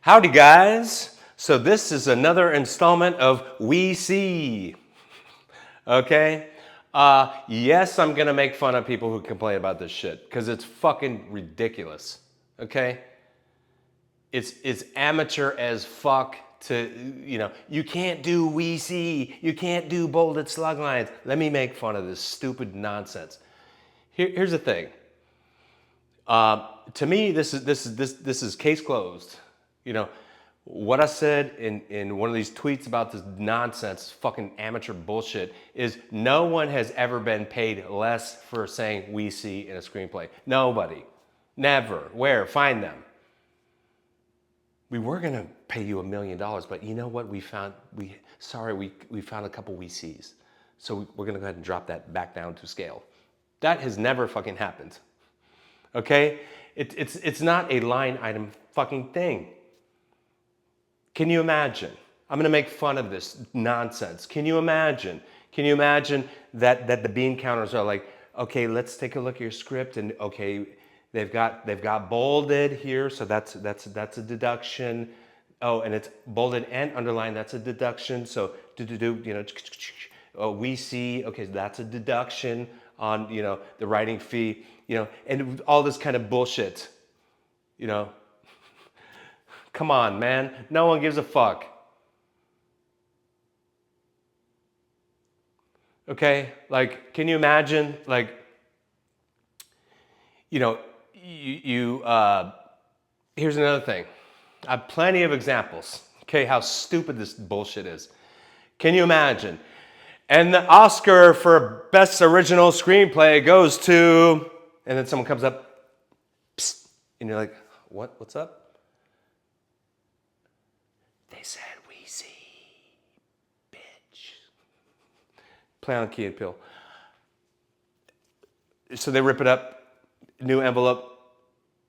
Howdy, guys. So this is another installment of We See. Okay? Yes, I'm gonna make fun of people who complain about this shit because it's fucking ridiculous. Okay? It's amateur as fuck to you can't do We See, you can't do bolded slug lines. Let me make fun of this stupid nonsense. Here's the thing. To me, this is case closed. You know, what I said in one of these tweets about this nonsense, fucking amateur bullshit, is no one has ever been paid less for saying "we see" in a screenplay. Nobody, never. Where? Find them. We were gonna pay you $1 million, but you know what? We found a couple "we sees," so we're gonna go ahead and drop that back down to scale. That has never fucking happened. Okay? It's not a line item fucking thing. Can you imagine? I'm gonna make fun of this nonsense. Can you imagine? Can you imagine that the bean counters are like, okay, let's take a look at your script, and okay, they've got bolded here, so that's a deduction. Oh, and it's bolded and underlined, that's a deduction. So we see, okay, that's a deduction on the writing fee, and all this kind of bullshit, you know. Come on, man. No one gives a fuck. Okay? Like, can you imagine, like, you know, here's another thing. I have plenty of examples, okay, how stupid this bullshit is. Can you imagine? And the Oscar for Best Original Screenplay goes to, and then someone comes up, psst, and you're like, what? What's up? They said we see, bitch. Play on Key and Peele. So they rip it up, new envelope.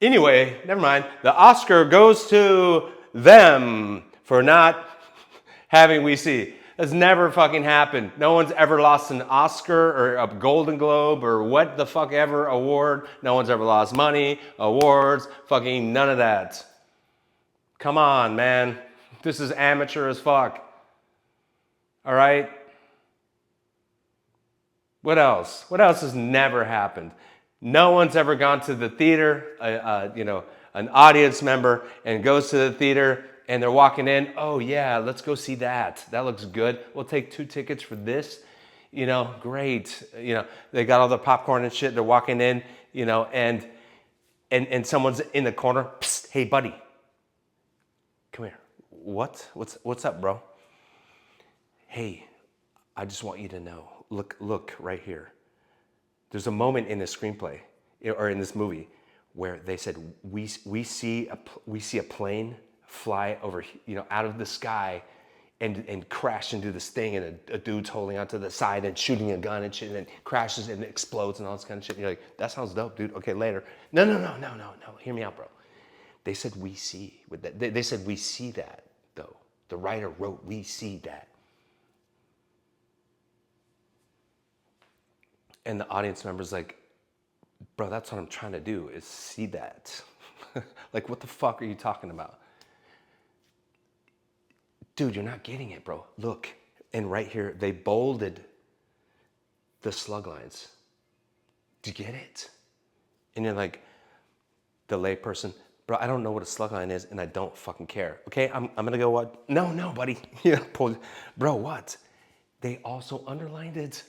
Anyway, never mind. The Oscar goes to them for not having we see. That's never fucking happened. No one's ever lost an Oscar or a Golden Globe or what the fuck ever award. No one's ever lost money, awards, fucking none of that. Come on, man. This is amateur as fuck. All right? What else? What else has never happened? No one's ever gone to the theater, an audience member, and goes to the theater and they're walking in. Oh yeah, let's go see that. That looks good. We'll take 2 tickets for this. Great. They got all the popcorn and shit. They're walking in, and someone's in the corner. Psst, hey buddy, come here. What's up, bro? Hey, I just want you to know. Look right here. There's a moment in the screenplay or in this movie where they said we see a plane fly over, out of the sky and crash into this thing, and a dude's holding onto the side and shooting a gun and shit, and then crashes and explodes and all this kind of shit. And you're like, that sounds dope, dude. Okay, later. No. Hear me out, bro. They said we see. They said we see that, though. The writer wrote we see that. And the audience member's like, bro, that's what I'm trying to do, is see that. Like, what the fuck are you talking about? Dude, you're not getting it, bro. Look, and right here, they bolded the slug lines. Do you get it? And you're like, the layperson, bro, I don't know what a slug line is, and I don't fucking care. Okay, I'm gonna go what? No, buddy. Bro, what? They also underlined it.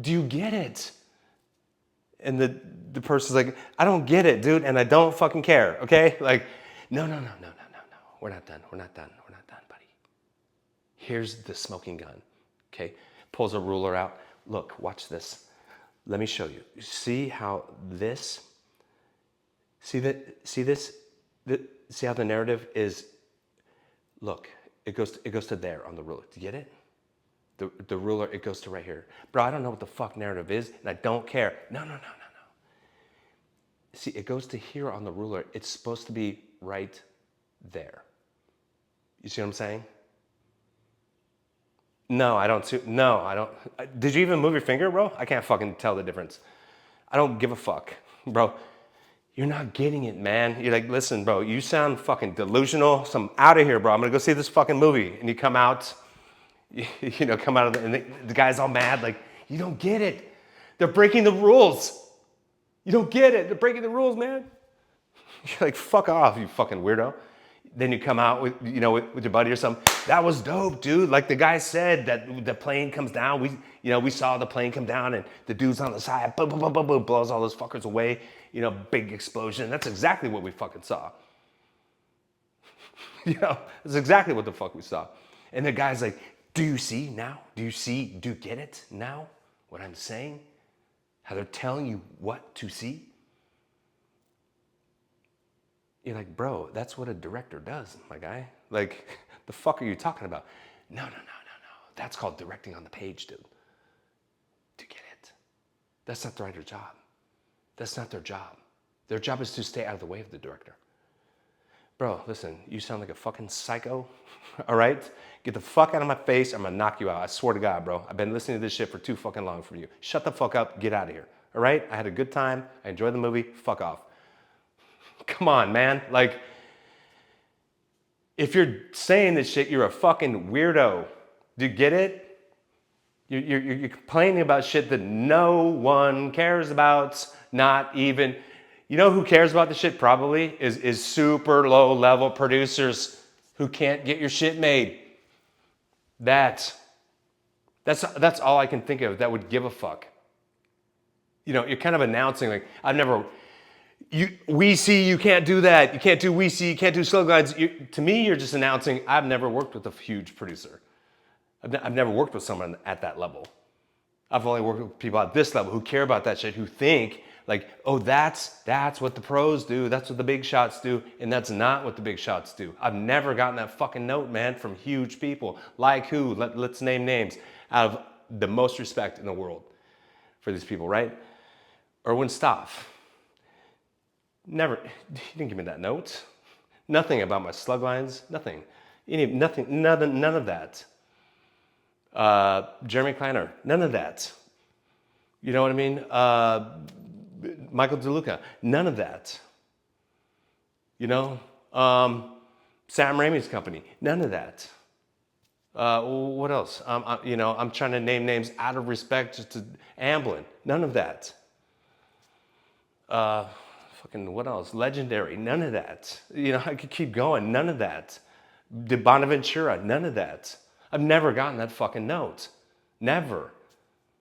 Do you get it? And the person's like, I don't get it, dude, and I don't fucking care, okay? Like, no. We're not done, buddy. Here's the smoking gun, okay? Pulls a ruler out. Look, watch this. Let me show you. See how this, see how the narrative is, look, it goes to there on the ruler. Do you get it? The ruler, it goes to right here. Bro, I don't know what the fuck narrative is, and I don't care. No. See, it goes to here on the ruler. It's supposed to be right there. You see what I'm saying? No, I don't. Did you even move your finger, bro? I can't fucking tell the difference. I don't give a fuck, bro. You're not getting it, man. You're like, listen, bro, you sound fucking delusional. So I'm out of here, bro. I'm gonna go see this fucking movie. And you come out, come out of and the guy's all mad, like, you don't get it. They're breaking the rules. You don't get it. They're breaking the rules, man. You're like, fuck off, you fucking weirdo. Then you come out with your buddy or something. That was dope, dude. Like the guy said that the plane comes down. We saw the plane come down and the dude's on the side, boom, boom, boom, boom, boom, blows all those fuckers away. Big explosion. That's exactly what we fucking saw. That's exactly what the fuck we saw. And the guy's like, do you see now? Do you get it now? What I'm saying? How they're telling you what to see? You're like, bro, that's what a director does, my guy. Like, the fuck are you talking about? No. That's called directing on the page, dude. To get it. That's not the writer's job. That's not their job. Their job is to stay out of the way of the director. Bro, listen, you sound like a fucking psycho, all right? Get the fuck out of my face, I'm gonna knock you out. I swear to God, bro. I've been listening to this shit for too fucking long from you. Shut the fuck up, get out of here, all right? I had a good time, I enjoyed the movie, fuck off. Come on, man. Like, if you're saying this shit, you're a fucking weirdo. Do you get it? You're complaining about shit that no one cares about, not even... You know who cares about the shit probably? Is super low level producers who can't get your shit made. That's all I can think of that would give a fuck. You're kind of announcing like, we see you can't do that. You can't do we see, you can't do sluglines. To me, you're just announcing, I've never worked with a huge producer. I've never worked with someone at that level. I've only worked with people at this level who care about that shit, who think like, oh, that's what the pros do. That's what the big shots do. And that's not what the big shots do. I've never gotten that fucking note, man, from huge people. Like who? Let's name names. Out of the most respect in the world for these people, right? Erwin Stoff. Never, he didn't give me that note. Nothing about my slug lines, nothing. Nothing, none of that. Jeremy Kleiner, none of that. You know what I mean? Michael DeLuca, none of that. Sam Raimi's company, none of that. What else? I'm trying to name names out of respect just to Amblin, none of that. Fucking what else? Legendary, none of that. I could keep going, none of that. De Bonaventura, none of that. I've never gotten that fucking note. Never.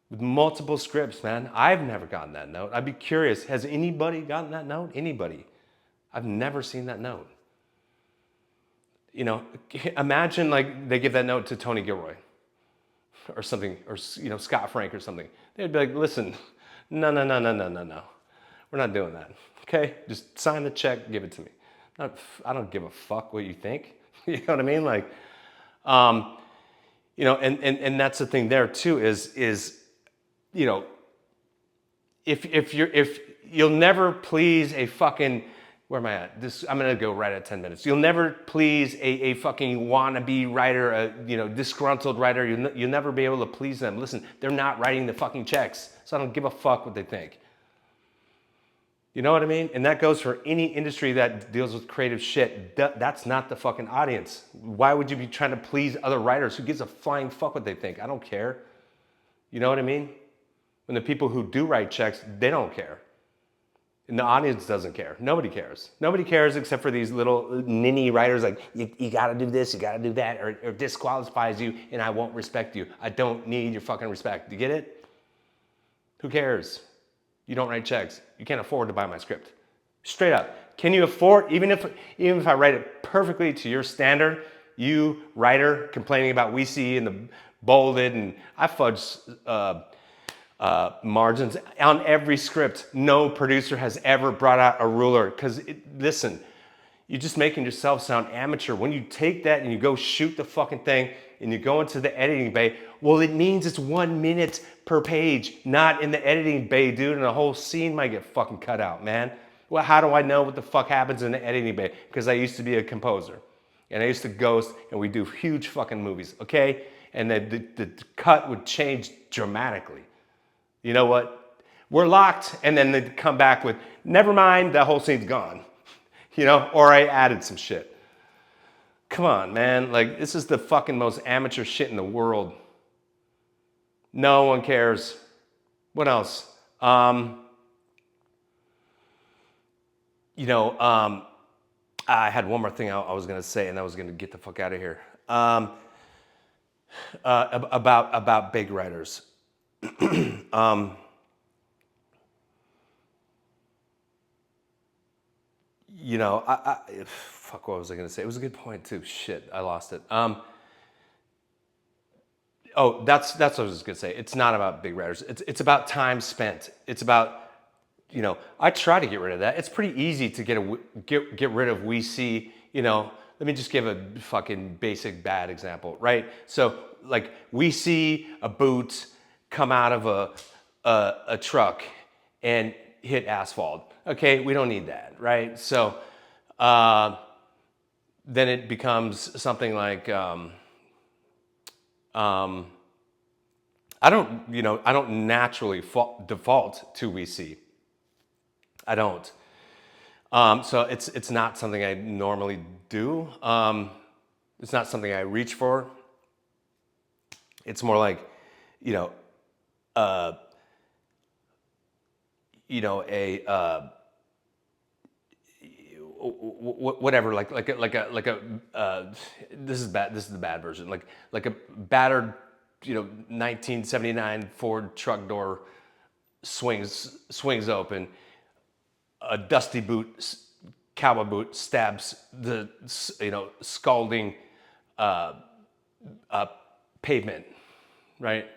With multiple scripts, man. I've never gotten that note. I'd be curious, has anybody gotten that note? Anybody? I've never seen that note. Imagine like they give that note to Tony Gilroy or something, or Scott Frank or something. They'd be like, listen, no. We're not doing that. Okay? Just sign the check, give it to me. I don't give a fuck what you think. You know what I mean? Like, and that's the thing there too is if you'll never please a fucking, where am I at? I'm gonna go right at 10 minutes. You'll never please a fucking wannabe writer, a disgruntled writer. You'll never be able to please them. Listen, they're not writing the fucking checks, so I don't give a fuck what they think. You know what I mean? And that goes for any industry that deals with creative shit. That's not the fucking audience. Why would you be trying to please other writers? Who gives a flying fuck what they think? I don't care. You know what I mean? When the people who do write checks, they don't care. And the audience doesn't care. Nobody cares. Nobody cares except for these little ninny writers like, you gotta do this, you gotta do that, or disqualifies you and I won't respect you. I don't need your fucking respect. Do you get it? Who cares? You don't write checks. You can't afford to buy my script. Straight up. Can you afford, even if I write it perfectly to your standard, you writer complaining about we see and the bolded, and I fudge margins on every script. No producer has ever brought out a ruler because listen, you're just making yourself sound amateur. When you take that and you go shoot the fucking thing and you go into the editing bay, well, it means it's 1 minute per page, not in the editing bay, dude, and the whole scene might get fucking cut out, man. Well, how do I know what the fuck happens in the editing bay? Because I used to be a composer and I used to ghost and we do huge fucking movies, okay? And the cut would change dramatically. You know what? We're locked, and then they come back with, never mind, that whole scene's gone. You know, or I added some shit. Come on, man. Like, this is the fucking most amateur shit in the world. No one cares. What else? I had one more thing I was gonna say, and I was gonna get the fuck out of here. About big writers. Fuck, what was I gonna say? It was a good point too. Shit, I lost it. That's what I was gonna say. It's not about big writers. It's about time spent. It's about, I try to get rid of that. It's pretty easy to get rid of we see, let me just give a fucking basic bad example, right? So like we see a boot come out of a truck and hit asphalt. Okay, we don't need that, right? So then it becomes something like I don't naturally default to we see. I don't. So it's not something I normally do. It's not something I reach for. It's more like, whatever, this is bad. This is the bad version. Like a battered, 1979 Ford truck door swings open. A dusty boot, cowboy boot, stabs the scalding pavement, right?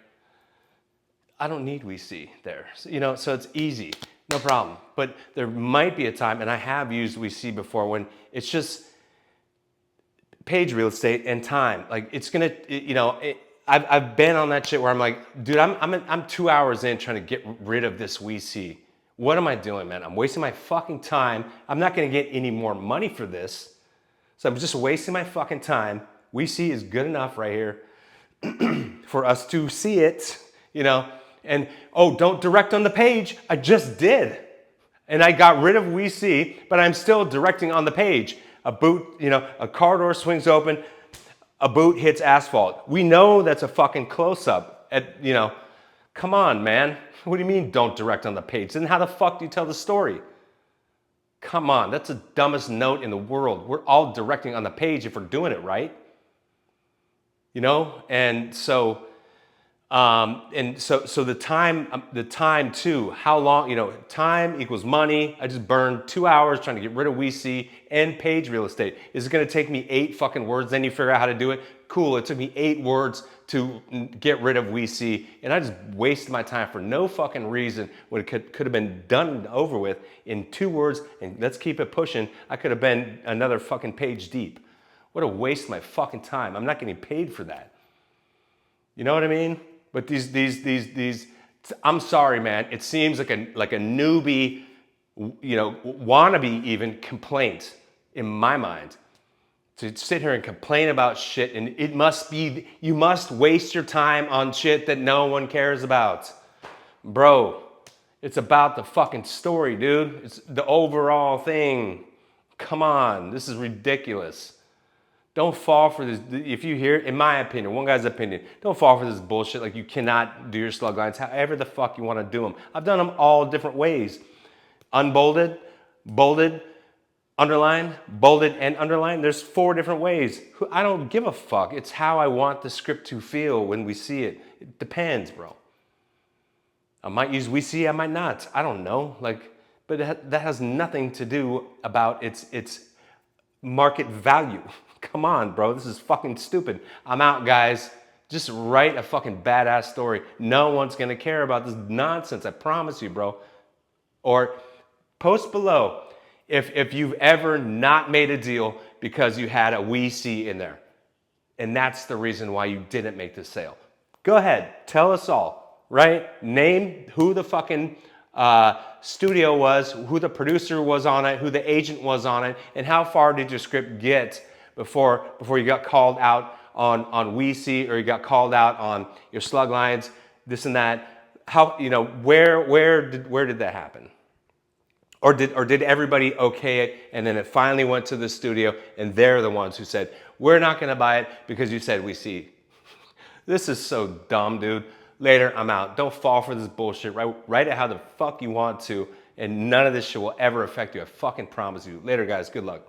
I don't need we see there, so it's easy, no problem. But there might be a time, and I have used we see before, when it's just page real estate and time. Like it's gonna, I've been on that shit where I'm like, dude, I'm 2 hours in trying to get rid of this we see. What am I doing, man? I'm wasting my fucking time. I'm not gonna get any more money for this. So I'm just wasting my fucking time. We see is good enough right here for us to see it, and don't direct on the page. I just did. And I got rid of we see, but I'm still directing on the page. A boot, a car door swings open, a boot hits asphalt. We know that's a fucking close-up at, come on, man. What do you mean don't direct on the page? Then how the fuck do you tell the story? Come on, that's the dumbest note in the world. We're all directing on the page if we're doing it right. And so the time too, how long, time equals money. I just burned 2 hours trying to get rid of we see and page real estate. Is it gonna take me 8 fucking words? Then you figure out how to do it? Cool, it took me 8 words to get rid of we see, and I just wasted my time for no fucking reason when it could have been done and over with in 2 words, and let's keep it pushing. I could have been another fucking page deep. What a waste of my fucking time. I'm not getting paid for that. You know what I mean? But these, I'm sorry, man. It seems like a newbie, wannabe even complaint in my mind. To sit here and complain about shit, and it must be, you must waste your time on shit that no one cares about. Bro, it's about the fucking story, dude. It's the overall thing. Come on, this is ridiculous. Don't fall for this. If you hear, in my opinion, one guy's opinion, don't fall for this bullshit. Like you cannot do your slug lines however the fuck you want to do them. I've done them all different ways. Unbolded, bolded, underline, bolded, and underline. There's 4 different ways. I don't give a fuck. It's how I want the script to feel when we see it. It depends, bro. I might use we see, I might not. I don't know. But that has nothing to do about its market value. Come on, bro. This is fucking stupid. I'm out, guys. Just write a fucking badass story. No one's gonna care about this nonsense. I promise you, bro. Or post below if you've ever not made a deal because you had a we see in there. And that's the reason why you didn't make the sale. Go ahead. Tell us all, right? Name who the fucking studio was, who the producer was on it, who the agent was on it, and how far did your script get before you got called out on we see, or you got called out on your slug lines, this and that. how, you know, where did that happen? Or did everybody okay it and then it finally went to the studio and they're the ones who said, we're not gonna buy it because you said we see. This is so dumb, dude. Later, I'm out. Don't fall for this bullshit. Write it how the fuck you want to, and none of this shit will ever affect you. I fucking promise you. Later, guys. Good luck.